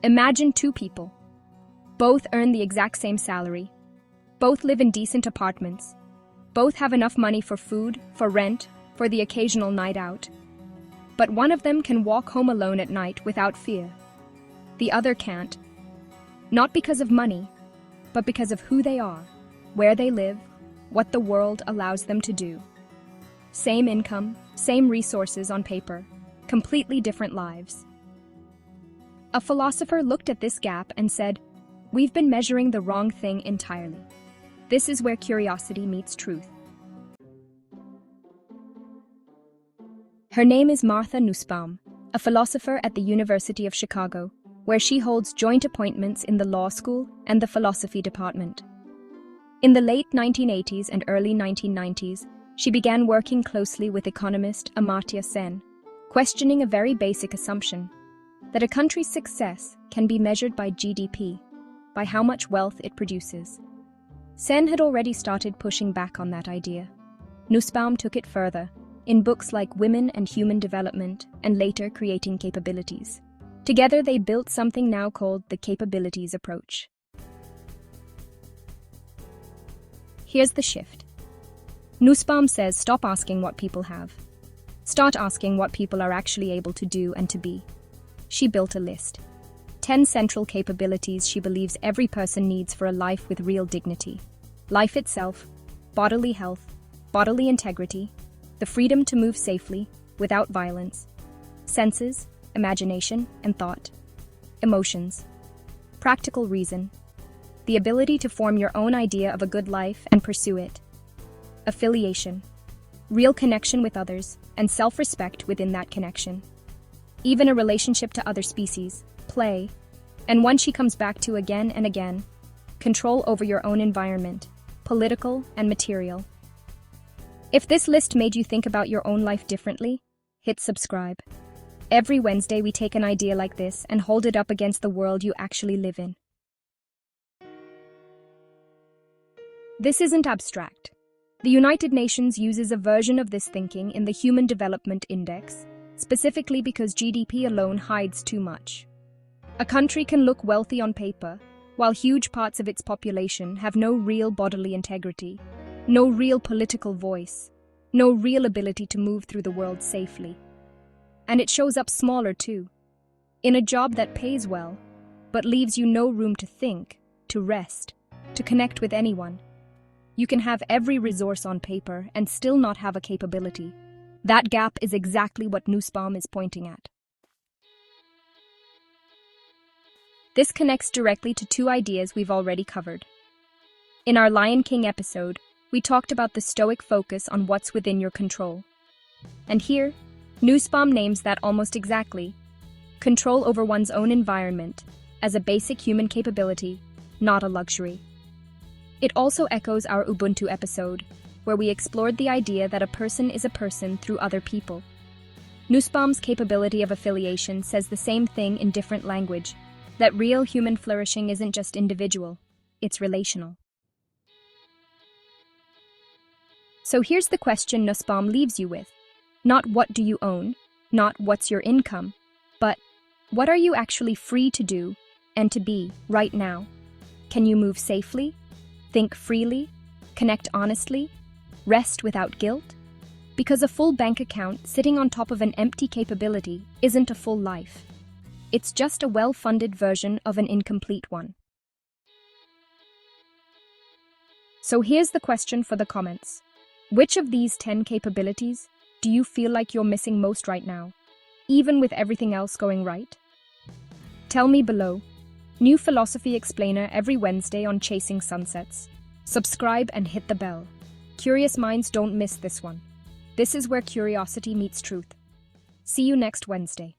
Imagine two people. Both earn the exact same salary. Both live in decent apartments. Both have enough money for food, for rent, for the occasional night out. But one of them can walk home alone at night without fear. The other can't. Not because of money, but because of who they are, where they live, what the world allows them to do. Same income, same resources on paper, completely different lives. A philosopher looked at this gap and said, "We've been measuring the wrong thing entirely." This is where curiosity meets truth. Her name is Martha Nussbaum, a philosopher at the University of Chicago, where she holds joint appointments in the law school and the philosophy department. In the late 1980s and early 1990s, she began working closely with economist Amartya Sen, questioning a very basic assumption, that a country's success can be measured by GDP, by how much wealth it produces. Sen had already started pushing back on that idea. Nussbaum took it further, in books like Women and Human Development and later Creating Capabilities. Together they built something now called the capabilities approach. Here's the shift. Nussbaum says stop asking what people have. Start asking what people are actually able to do and to be. She built a list. 10 central capabilities she believes every person needs for a life with real dignity. Life itself, bodily health, bodily integrity, the freedom to move safely, without violence, senses, imagination and thought, emotions, practical reason, the ability to form your own idea of a good life and pursue it, affiliation, real connection with others, and self-respect within that connection, even a relationship to other species, play, and one she comes back to again and again, control over your own environment, political and material. If this list made you think about your own life differently, hit subscribe. Every Wednesday we take an idea like this and hold it up against the world you actually live in. This isn't abstract. The United Nations uses a version of this thinking in the Human Development Index, specifically because GDP alone hides too much. A country can look wealthy on paper, while huge parts of its population have no real bodily integrity, no real political voice, no real ability to move through the world safely. And it shows up smaller too, in a job that pays well, but leaves you no room to think, to rest, to connect with anyone. You can have every resource on paper and still not have a capability. That gap is exactly what Nussbaum is pointing at. This connects directly to two ideas we've already covered. In our Lion King episode, we talked about the Stoic focus on what's within your control. And here, Nussbaum names that almost exactly: control over one's own environment as a basic human capability, not a luxury. It also echoes our Ubuntu episode, where we explored the idea that a person is a person through other people. Nussbaum's capability of affiliation says the same thing in different language, that real human flourishing isn't just individual, it's relational. So here's the question Nussbaum leaves you with. Not what do you own, not what's your income, but what are you actually free to do and to be right now? Can you move safely, think freely, connect honestly, rest without guilt? Because a full bank account sitting on top of an empty capability isn't a full life. It's just a well-funded version of an incomplete one. So here's the question for the comments. Which of these 10 capabilities do you feel like you're missing most right now, even with everything else going right? Tell me below. New Philosophy Explainer every Wednesday on Chasing Sunsets. Subscribe and hit the bell. Curious minds don't miss this one. This is where curiosity meets truth. See you next Wednesday.